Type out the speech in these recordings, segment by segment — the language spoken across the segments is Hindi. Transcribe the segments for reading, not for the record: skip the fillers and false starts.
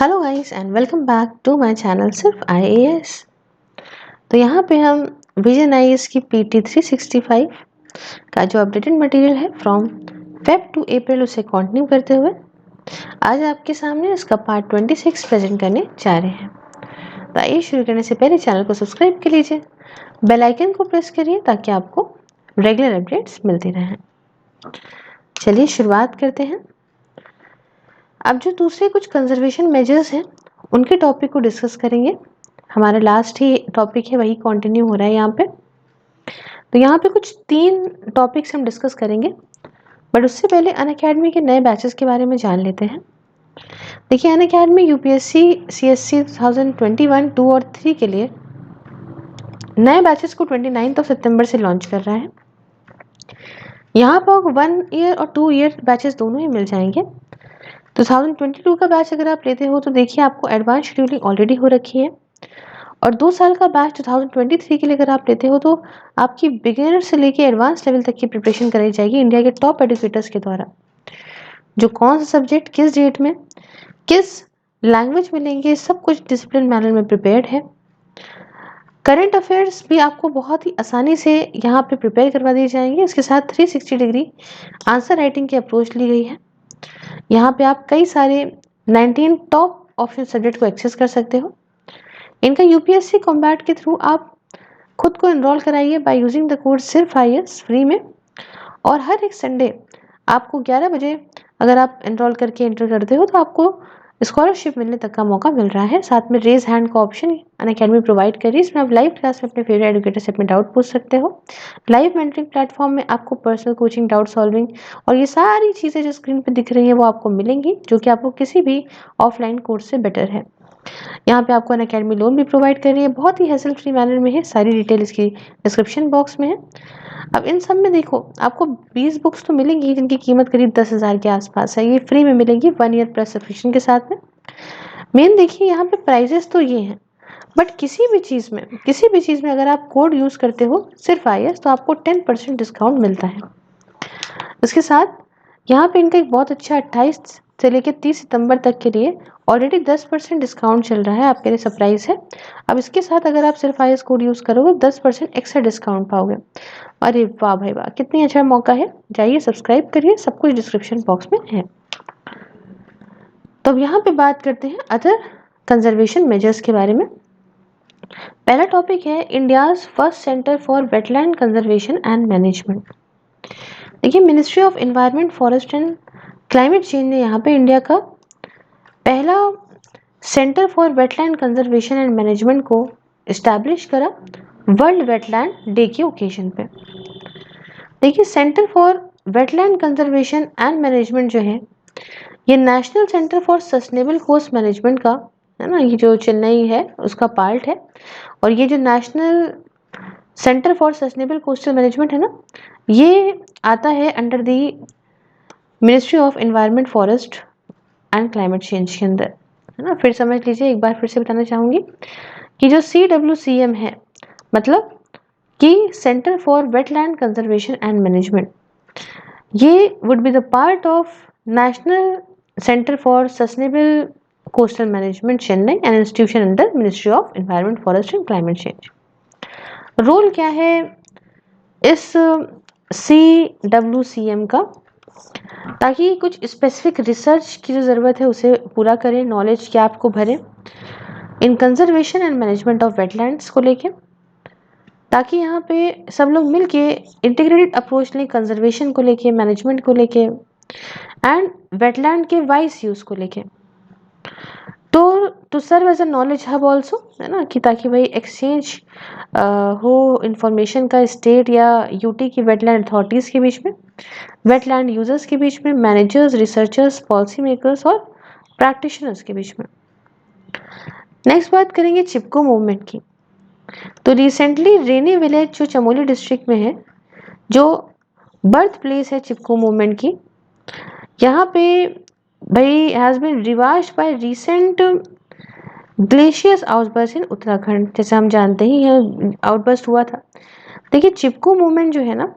Hello guys and welcome back to my channel सिर्फ IAS। तो यहाँ पे हम विजन आईएएस की PT 365 का जो अपडेटेड मटेरियल है फ्रॉम फेब टू अप्रैल उसे कंटिन्यू करते हुए आज आपके सामने इसका पार्ट 26 प्रेजेंट करने जा रहे हैं। तो आइए शुरू करने से पहले चैनल को सब्सक्राइब कर लीजिए, बेल आइकन को प्रेस करिए ताकि आपको रेगुलर अपडेट्स मिलती रहें। चलिए शुरुआत करते हैं। अब जो दूसरे कुछ कंजर्वेशन मेजर्स हैं उनके टॉपिक को डिस्कस करेंगे। हमारा लास्ट ही टॉपिक है वही कंटिन्यू हो रहा है यहाँ पे। तो यहाँ पे कुछ 3 टॉपिक्स हम डिस्कस करेंगे, बट उससे पहले अनअकैडमी के नए बैचेस के बारे में जान लेते हैं। देखिए, अनअकैडमी UPSC CSC 2021 2 और 3 के लिए नए बैचेस को 29 सितंबर से लॉन्च कर रहा है। यहाँ पर 1 ईयर और 2 ईयर बैचेस दोनों ही मिल जाएंगे। 2022 का बैच अगर आप लेते हो तो देखिए आपको एडवांस शेड्यूलिंग ऑलरेडी हो रखी है, और 2 साल का बैच 2023 के लिए अगर आप लेते हो तो आपकी बिगिनर से लेके एडवांस लेवल तक की प्रिपरेशन कराई जाएगी इंडिया के टॉप एडुकेटर्स के द्वारा। जो कौन सा सब्जेक्ट किस डेट में किस लैंग्वेज में लेंगे, सब कुछ डिसिप्लिन मैनर में प्रिपेयर्ड है। करंट अफेयर्स भी आपको बहुत ही आसानी से यहाँ पे प्रिपेयर करवा दिए जाएंगे। इसके साथ 360 डिग्री आंसर राइटिंग की अप्रोच ली गई है। यहाँ पे आप कई सारे 19 टॉप ऑप्शन सब्जेक्ट को एक्सेस कर सकते हो। इनका UPSC कॉम्बैट के थ्रू आप खुद को एनरोल कराइए बाय यूजिंग द कोड सिर्फ IAS फ्री में। और हर एक संडे आपको 11 बजे अगर आप एनरोल करके एंटर करते हो तो आपको स्कॉलरशिप मिलने तक का मौका मिल रहा है। साथ में रेज हैंड का ऑप्शन अनअकैडमी प्रोवाइड करिए, इसमें आप लाइव क्लास में अपने फेवरेट एडुकेटर से अपने डाउट पूछ सकते हो। लाइव मेंटरिंग प्लेटफॉर्म में आपको पर्सनल कोचिंग, डाउट सॉल्विंग और ये सारी चीज़ें जो स्क्रीन पर दिख रही हैं वो आपको मिलेंगी, जो कि आपको किसी भी ऑफलाइन कोर्स से बेटर है। यहाँ पे आपको अनअकैडमी लोन भी प्रोवाइड कर रही है, बहुत ही हैसल फ्री मैनर में है। सारी डिटेल इसकी डिस्क्रिप्शन बॉक्स में है। अब इन सब में देखो आपको 20 बुक्स तो मिलेंगी जिनकी कीमत करीब 10,000 के आसपास है। ये फ्री में मिलेंगी 1 ईयर प्लस सब्सक्रिप्शन के साथ में। मेन देखिए यहाँ पे प्राइजेस तो ये हैं, बट किसी भी चीज़ में अगर आप कोड यूज़ करते हो सिर्फ IAS तो आपको 10% डिस्काउंट मिलता है। इसके साथ यहाँ पे इनका एक बहुत अच्छा 28 से लेकर 30 सितंबर तक के लिए ऑलरेडी 10% डिस्काउंट चल रहा है, आपके लिए सरप्राइज है। अब इसके साथ अगर आप सिर्फ IAS कोड यूज़ करोगे 10% एक्स्ट्रा डिस्काउंट पाओगे। अरे वाह भाई वाह, कितनी अच्छा मौका है। जाइए सब्सक्राइब करिए, सब कुछ डिस्क्रिप्शन बॉक्स में है। तो अब यहाँ पे बात करते हैं अदर कंजर्वेशन मेजर्स के बारे में। पहला टॉपिक है India's first centre for wetland conservation and management. देखिए, ministry of environment, forest and climate change ने यहाँ पे इंडिया का पहला centre for wetland conservation and management को इस्टेब्लिश करा वर्ल्ड वेटलैंड डे के ओकेजन पे। देखिए, centre for wetland conservation and management जो है ये national centre for sustainable coast management का है ना, ये जो चेन्नई है उसका पार्ट है। और ये जो national centre for sustainable coastal management है ना, ये आता है under the ministry of environment, forest and climate change के अंदर, है ना। फिर समझ लीजिए, एक बार फिर से बताना चाहूँगी कि जो CWCM है मतलब कि centre for wetland conservation and management, ये would be the part of national centre for sustainable coastal management Chennai, an institution under ministry of environment, forest and climate change. Role क्या है इस CWCM का, ताकि कुछ स्पेसिफिक रिसर्च की जो ज़रूरत है उसे पूरा करें, नॉलेज गैप को भरें इन conservation and management of wetlands को लेके, ताकि यहाँ पे सब लोग मिलके इंटीग्रेटेड अप्रोच लें कंजर्वेशन को लेके, मैनेजमेंट को लेके एंड वेटलैंड के वाइस यूज़ को लेके। तो to serve as a knowledge hub also, है ना, कि ताकि वही एक्सचेंज हो इंफॉर्मेशन का स्टेट या UT की वेटलैंड अथॉरिटीज़ के बीच में, वेटलैंड यूजर्स के बीच में, मैनेजर्स, रिसर्चर्स, पॉलिसी मेकर्स और प्रैक्टिशनर्स के बीच में। नेक्स्ट बात करेंगे चिपको मूवमेंट की। तो रिसेंटली रेनी विलेज जो चमोली डिस्ट्रिक्ट में है, जो बर्थ प्लेस है चिपको मूवमेंट की, यहाँ पे भाई has been revised by recent glacial outburst in Uttarakhand. जैसे हम जानते ही हैं आउटबर्स्ट हुआ था। देखिए, चिपको मूवमेंट जो है ना,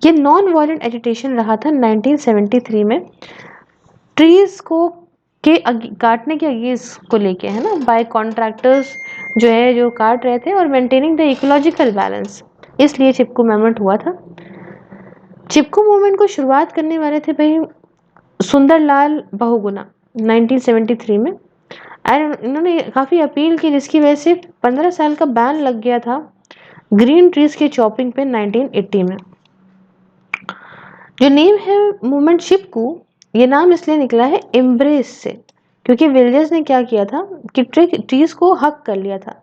ये नॉन वायलेंट एजिटेशन रहा था 1973 में। ट्रीज को के काटने के अगेंस्ट को लेके, है ना, बाय कॉन्ट्रैक्टर्स जो है जो काट रहे थे, और मेंटेनिंग द इकोलॉजिकल बैलेंस, इसलिए चिपको मूवमेंट हुआ था। चिपको मूवमेंट को शुरुआत करने वाले थे भाई सुंदरलाल बहुगुणा 1973 में, और इन्होंने काफ़ी अपील की, जिसकी वजह से 15 साल का बैन लग गया था ग्रीन ट्रीज के चॉपिंग पे 1980 में। जो नेम है मूवमेंट चिपकू, ये नाम इसलिए निकला है एम्ब्रेस से, क्योंकि विलेजर्स ने क्या किया था कि ट्रीज को हक कर लिया था,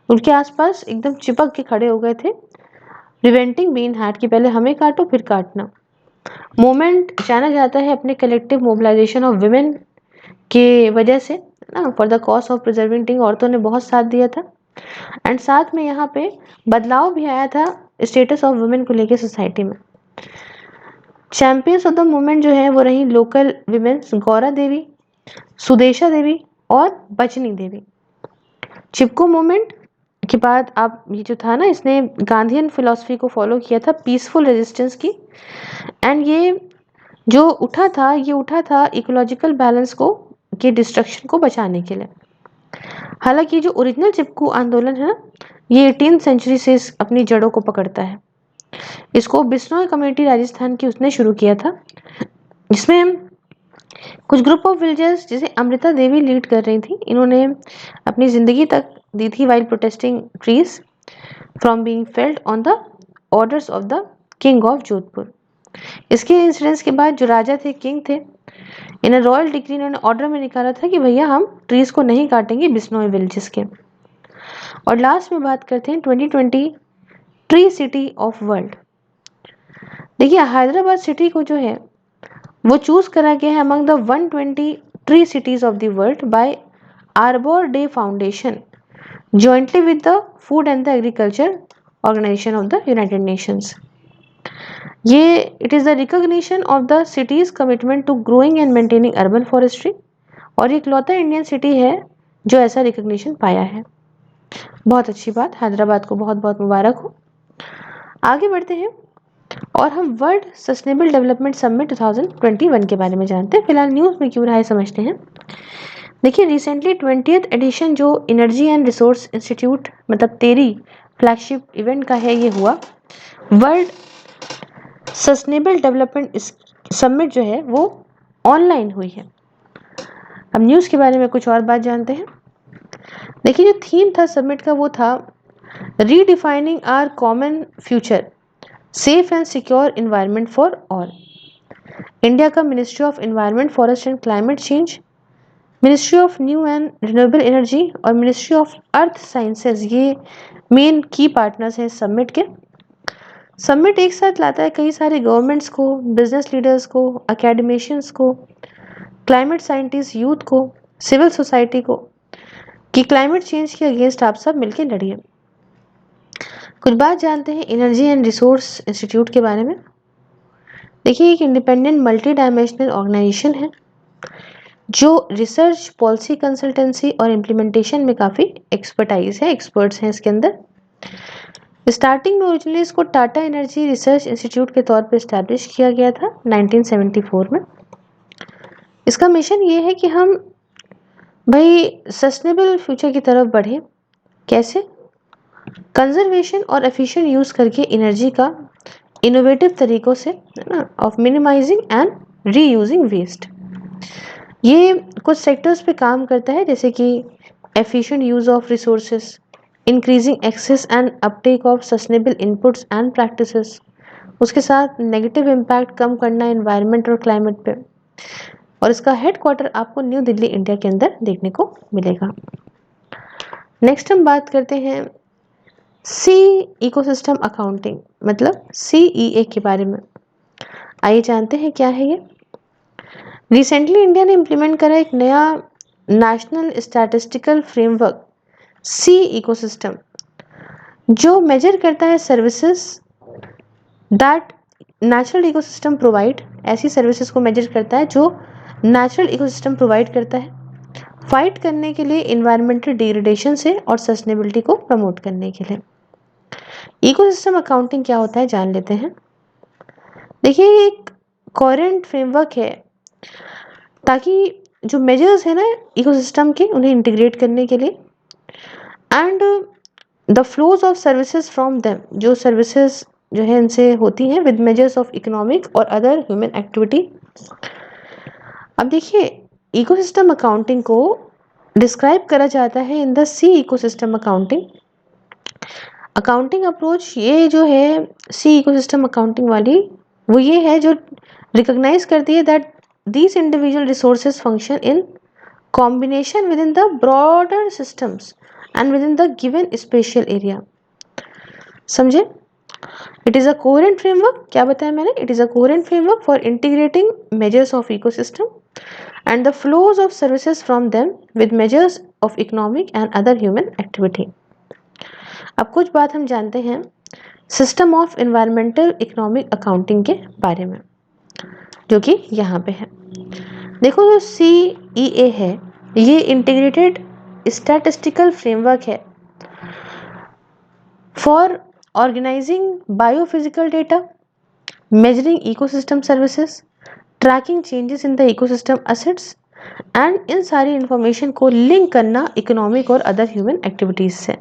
उनके आसपास एकदम चिपक के खड़े हो गए थे, प्रिवेंटिंग बीन हैड कि पहले हमें काटो फिर काटना। मूवमेंट जाना जाता है अपने कलेक्टिव मोबिलाइजेशन ऑफ वुमेन के वजह से ना, for the cause of preserving टिंग, औरतों ने बहुत साथ दिया था, एंड साथ में यहाँ पे बदलाव भी आया था स्टेटस ऑफ वुमेन को लेके सोसाइटी में। चैंपियंस ऑफ द मूवमेंट जो है वो रही लोकल विमेन्स गौरा देवी, सुदेशा देवी और बचनी देवी। चिपको मूवमेंट के बाद आप ये जो था ना, इसने गांधीयन फिलॉसफी को फॉलो किया था, पीसफुल रेजिस्टेंस की, एंड ये जो उठा था इकोलॉजिकल बैलेंस को के डिस्ट्रक्शन को बचाने के लिए। हालांकि जो ओरिजिनल चिपकू आंदोलन है ना, ये 18th सेंचुरी से अपनी जड़ों को पकड़ता है। इसको बिश्नोई कम्युनिटी राजस्थान की उसने शुरू किया था, जिसमें कुछ ग्रुप ऑफ विलेजर्स जिसे अमृता देवी लीड कर रही थी, इन्होंने अपनी जिंदगी तक दी थी while protesting trees from being failed on the orders of the king of Jodhpur. इसके इंसिडेंट्स के बाद जो राजा थे, किंग थे, इन्हें रॉयल डिक्री इन्होंने ऑर्डर में निकाला था कि भैया हम ट्रीज को नहीं काटेंगे बिश्नोई विलेजेस के। और लास्ट में बात करते हैं 2020 ट्री सिटी ऑफ वर्ल्ड। देखिए हैदराबाद सिटी को जो है वो चूज करा गया है among the 120 tree cities of the world by Arbor Day Foundation jointly with the Food and the Agriculture Organization of the United Nations. ये it is the recognition of the cities commitment to growing and maintaining urban forestry, और ये इकलौता इंडियन सिटी है जो ऐसा रिकॉग्निशन पाया है। बहुत अच्छी बात, हैदराबाद को बहुत बहुत मुबारक हो। आगे बढ़ते हैं और हम वर्ल्ड सस्टेनेबल डेवलपमेंट समिट 2021 के बारे में जानते हैं। फिलहाल न्यूज़ में क्यों रहा है समझते हैं। देखिए रिसेंटली 20th एडिशन जो एनर्जी एंड रिसोर्स इंस्टीट्यूट मतलब तेरी फ्लैगशिप इवेंट का है, ये हुआ वर्ल्ड सस्टेनेबल डेवलपमेंट समिट जो है वो ऑनलाइन हुई है। अब न्यूज़ के बारे में कुछ और बात जानते हैं। देखिए जो थीम था समिट का वो था redefining our common future, safe and secure environment for all. India का ministry of environment, forest and climate change, ministry of new and renewable energy और मिनिस्ट्री ऑफ अर्थ साइंसेज ये मेन की पार्टनर्स हैं समिट के। समिट एक साथ लाता है कई सारे गवर्नमेंट्स को, बिजनेस लीडर्स को, एकेडमिशियंस को, क्लाइमेट साइंटिस्ट, यूथ को, सिविल सोसाइटी को, कि क्लाइमेट चेंज के अगेंस्ट आप सब मिलकर लड़िए। कुछ बात जानते हैं एनर्जी एंड रिसोर्स इंस्टीट्यूट के बारे में। देखिए एक इंडिपेंडेंट मल्टी डायमेंशनल ऑर्गेनाइजेशन है जो रिसर्च, पॉलिसी कंसल्टेंसी और इम्प्लीमेंटेशन में काफ़ी एक्सपर्टाइज है, एक्सपर्ट्स हैं इसके अंदर। स्टार्टिंग में ओरिजिनली इसको टाटा एनर्जी रिसर्च इंस्टीट्यूट के तौर पर इस्टेब्लिश किया गया था 1974 में। इसका मिशन ये है कि हम भाई सस्टेनेबल फ्यूचर की तरफ बढ़े। कैसे? कंजर्वेशन और एफिशिएंट यूज़ करके एनर्जी का इनोवेटिव तरीक़ों से, है ना, of minimising and reusing waste. ये कुछ सेक्टर्स पे काम करता है जैसे कि efficient use of resources, increasing access and uptake of sustainable inputs and practices, उसके साथ नेगेटिव इम्पैक्ट कम करना एनवायरनमेंट और क्लाइमेट पे। और इसका हेडक्वार्टर आपको न्यू दिल्ली इंडिया के अंदर देखने को मिलेगा। नेक्स्ट हम बात करते हैं सी इकोसिस्टम अकाउंटिंग मतलब CEA के बारे में। आइए जानते हैं क्या है ये। रिसेंटली इंडिया ने इम्प्लीमेंट करा एक नया नेशनल स्टैटिस्टिकल फ्रेमवर्क सी इकोसिस्टम, जो मेजर करता है services that natural ecosystem provide, ऐसी सर्विसेज को मेजर करता है जो नेचुरल इकोसिस्टम प्रोवाइड करता है, फाइट करने के लिए इन्वायरमेंटल डिग्रेडेशन से और सस्टेनेबिलिटी को प्रमोट करने के लिए। इकोसिस्टम अकाउंटिंग क्या होता है जान लेते हैं। देखिए एक कोहेरेंट फ्रेमवर्क है ताकि जो मेजर्स है ना इकोसिस्टम के, उन्हें इंटीग्रेट करने के लिए, and the flows of services from them, जो सर्विसेज जो है इनसे होती हैं, विद मेजर्स ऑफ इकोनॉमिक और अदर ह्यूमन एक्टिविटी। अब देखिए, इकोसिस्टम अकाउंटिंग को डिस्क्राइब करा जाता है in the C ecosystem accounting. Accounting approach ये जो है सी इकोसिस्टम अकाउंटिंग वाली, वो ये है जो रिकॉग्नाइज करती है that these individual resources function in combination within the broader systems and within the given spatial area। समझे? It is a coherent framework, क्या बताया मैंने? It is a coherent framework for integrating measures of ecosystem and the flows of services from them with measures of economic and other human activity। अब कुछ बात हम जानते हैं system of environmental economic accounting के बारे में, जो कि यहाँ पे है। देखो, जो CEA है ये इंटीग्रेटेड स्टैटिस्टिकल फ्रेमवर्क है for organising biophysical data, measuring ecosystem services, tracking changes in the ecosystem assets and इन सारी इंफॉर्मेशन को लिंक करना इकोनॉमिक और अदर ह्यूमन एक्टिविटीज से।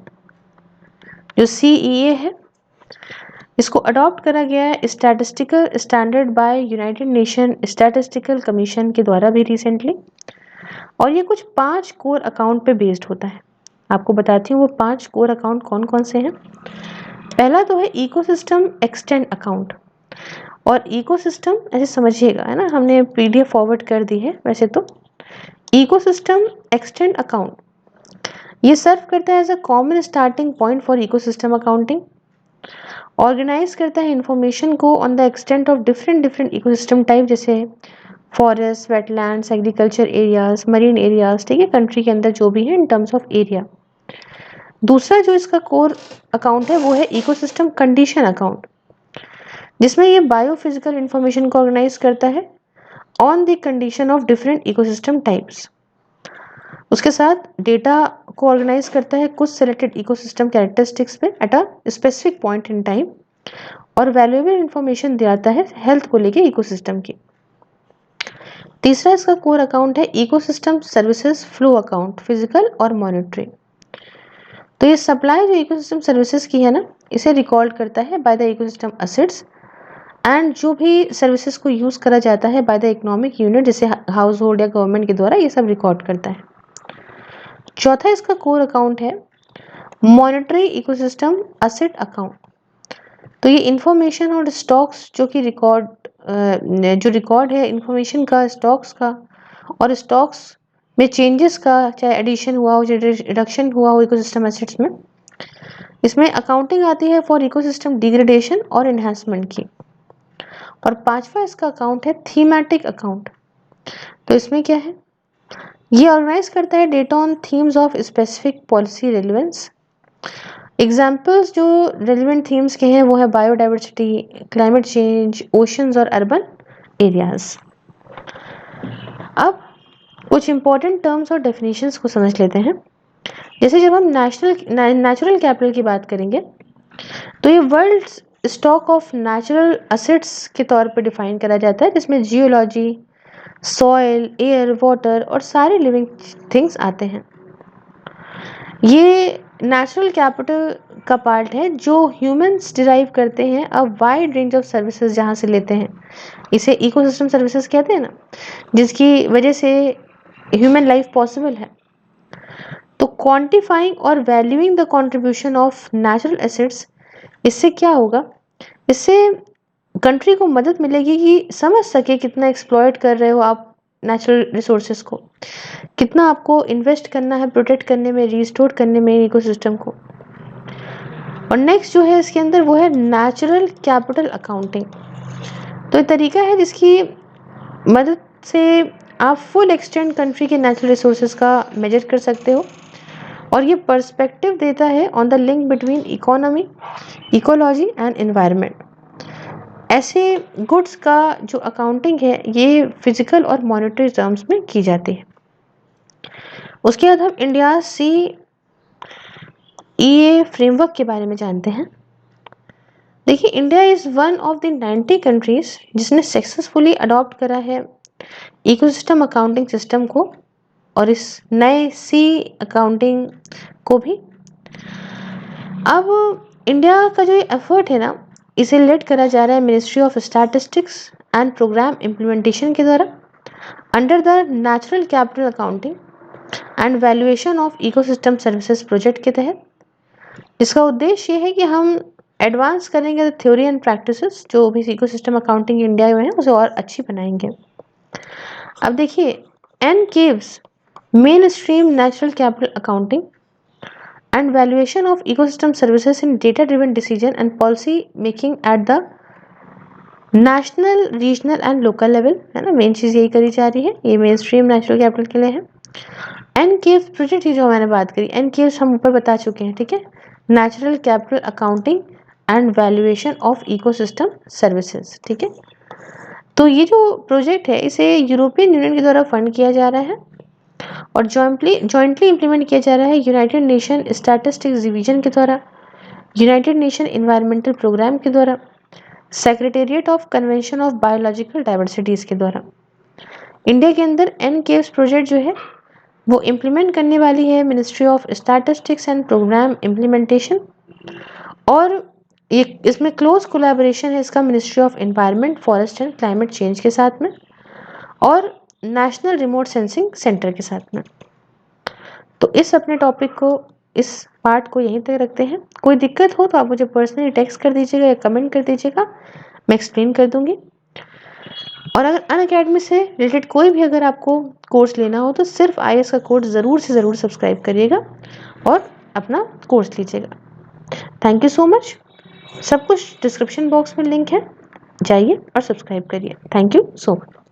जो CEA है इसको अडॉप्ट करा गया है statistical standard by United nation statistical commission के द्वारा भी रिसेंटली, और ये कुछ 5 कोर अकाउंट पे बेस्ड होता है। आपको बताती हूँ वो 5 कोर अकाउंट कौन कौन से हैं। पहला तो है इकोसिस्टम एक्सटेंड अकाउंट, और इकोसिस्टम ऐसे समझिएगा, है ना, हमने PDF फॉरवर्ड कर दी है वैसे तो। इकोसिस्टम एक्सटेंड अकाउंट ये सर्व करता है as a common starting point for ecosystem accounting, organise करता है इंफॉर्मेशन को on the extent of different ecosystem type, जैसे forest, wetlands, agriculture areas, marine areas, ठीक है, कंट्री के अंदर जो भी है इन टर्म्स ऑफ एरिया। दूसरा जो इसका कोर अकाउंट है वो है इकोसिस्टम कंडीशन अकाउंट, जिसमें ये बायोफिजिकल इंफॉर्मेशन को ऑर्गेनाइज करता है on the condition of different ecosystem types. उसके साथ डेटा को ऑर्गेनाइज करता है कुछ सिलेक्टेड इकोसिस्टम कैरेक्टरिस्टिक्स पे at a specific point in time, और वैल्यूएबल इंफॉर्मेशन दिलाता है हेल्थ को लेके इकोसिस्टम की। तीसरा इसका कोर अकाउंट है ecosystem services flow account, physical और मॉनिटरिंग। तो ये सप्लाई जो इकोसिस्टम सर्विसेज की है ना, इसे रिकॉर्ड करता है by the ecosystem assets, and जो भी सर्विसेज को यूज करा जाता है बाय द इकोनॉमिक यूनिट, जैसे हाउस होल्ड या गवर्नमेंट के द्वारा, ये सब रिकॉर्ड करता है। चौथा इसका कोर अकाउंट है मॉनिटरी इकोसिस्टम असेट अकाउंट। तो ये इंफॉर्मेशन और स्टॉक्स जो कि रिकॉर्ड है इंफॉर्मेशन का, स्टॉक्स का, और स्टॉक्स में चेंजेस का, चाहे एडिशन हुआ हो चाहे रिडक्शन हुआ हो इकोसिस्टम एसेट्स में, इसमें अकाउंटिंग आती है फॉर इकोसिस्टम डिग्रेडेशन और एनहांसमेंट की। और पांचवा इसका अकाउंट है थीमेटिक अकाउंट। तो इसमें क्या है, ये ऑर्गेनाइज करता है data on themes of specific policy relevance. Examples जो रेलिवेंट थीम्स के हैं वो है बायोडाइवर्सिटी, क्लाइमेट चेंज, ओशंस और अर्बन एरियाज। अब कुछ इंपॉर्टेंट टर्म्स और डेफिनेशंस को समझ लेते हैं। जैसे जब हम नेचुरल कैपिटल की बात करेंगे तो ये world stock of natural assets के तौर पर डिफाइन करा जाता है, जिसमें जियोलॉजी, सॉइल, एयर, वाटर और सारे लिविंग थिंग्स आते हैं। ये नेचुरल कैपिटल का पार्ट है जो ह्यूमंस डिराइव करते हैं a wide range of services जहाँ से लेते हैं। इसे इकोसिस्टम सर्विसेज कहते हैं ना, जिसकी वजह से ह्यूमन लाइफ पॉसिबल है। तो क्वांटिफाइंग और valuing the contribution of natural assets, इससे क्या होगा, इससे कंट्री को मदद मिलेगी कि समझ सके कितना एक्सप्लॉयट कर रहे हो आप नेचुरल रिसोर्सेज को, कितना आपको इन्वेस्ट करना है प्रोटेक्ट करने में, रिस्टोर करने में इकोसिस्टम को। और नेक्स्ट जो है इसके अंदर वो है नेचुरल कैपिटल अकाउंटिंग। तो ये तरीका है जिसकी मदद से आप फुल एक्सटेंट कंट्री के नेचुरल रिसोर्सेज का मेजर कर सकते हो, और ये पर्सपेक्टिव देता है on the link between economy, ecology and environment. ऐसे गुड्स का जो अकाउंटिंग है ये फिजिकल और मॉनेटरी टर्म्स में की जाती है। उसके बाद हम इंडिया CEA फ्रेमवर्क के बारे में जानते हैं। देखिए, India is one of the 90 countries जिसने सक्सेसफुली अडॉप्ट करा है इकोसिस्टम अकाउंटिंग सिस्टम को और इस नए सी अकाउंटिंग को भी। अब इंडिया का जो ये एफर्ट है ना, इसे लेड करा जा रहा है ministry of statistics and programme implementation के द्वारा under the natural capital accounting and valuation of ecosystem services project के तहत। इसका उद्देश्य ये है कि हम एडवांस करेंगे थ्योरी एंड प्रैक्टिसेस जो भी इकोसिस्टम अकाउंटिंग इंडिया में है उसे और अच्छी बनाएंगे। अब देखिए, NCAVES mainstream natural capital accounting and valuation of ecosystem services in data driven decision and policy making at the national, regional and local level, है ना, मेन चीज़ यही करी जा रही है। ये मेन स्ट्रीम नेचुरल कैपिटल के लिए है। एनकेव्स प्रोजेक्ट की जो मैंने बात करी, एनकेव्स हम ऊपर बता चुके हैं, ठीक है, natural capital accounting and valuation of ecosystem services, ठीक है। तो ये जो प्रोजेक्ट है इसे यूरोपियन यूनियन के द्वारा फंड किया जा रहा है और जॉइंटली इम्प्लीमेंट किया जा रहा है यूनाइटेड नेशन स्टैटिस्टिक्स डिवीजन के द्वारा, यूनाइटेड नेशन एनवायरमेंटल प्रोग्राम के द्वारा, secretariat of convention of biological diversities के द्वारा। इंडिया के अंदर एनकेव्स प्रोजेक्ट जो है वो इम्प्लीमेंट करने वाली है ministry of statistics and programme implementation, और ये इसमें क्लोज कोलैबोरेशन है इसका ministry of environment, forest and climate change के साथ में और नेशनल रिमोट सेंसिंग सेंटर के साथ में। तो इस अपने टॉपिक को, इस पार्ट को यहीं तक रखते हैं। कोई दिक्कत हो तो आप मुझे पर्सनली टेक्स्ट कर दीजिएगा या कमेंट कर दीजिएगा, मैं एक्सप्लेन कर दूंगी। और अगर अनअकैडमी से रिलेटेड कोई भी अगर आपको कोर्स लेना हो तो सिर्फ IAS का कोर्स ज़रूर से ज़रूर सब्सक्राइब करिएगा और अपना कोर्स लीजिएगा। Thank you so much. सब कुछ डिस्क्रिप्शन बॉक्स में लिंक है, जाइए और सब्सक्राइब करिए। Thank you so much.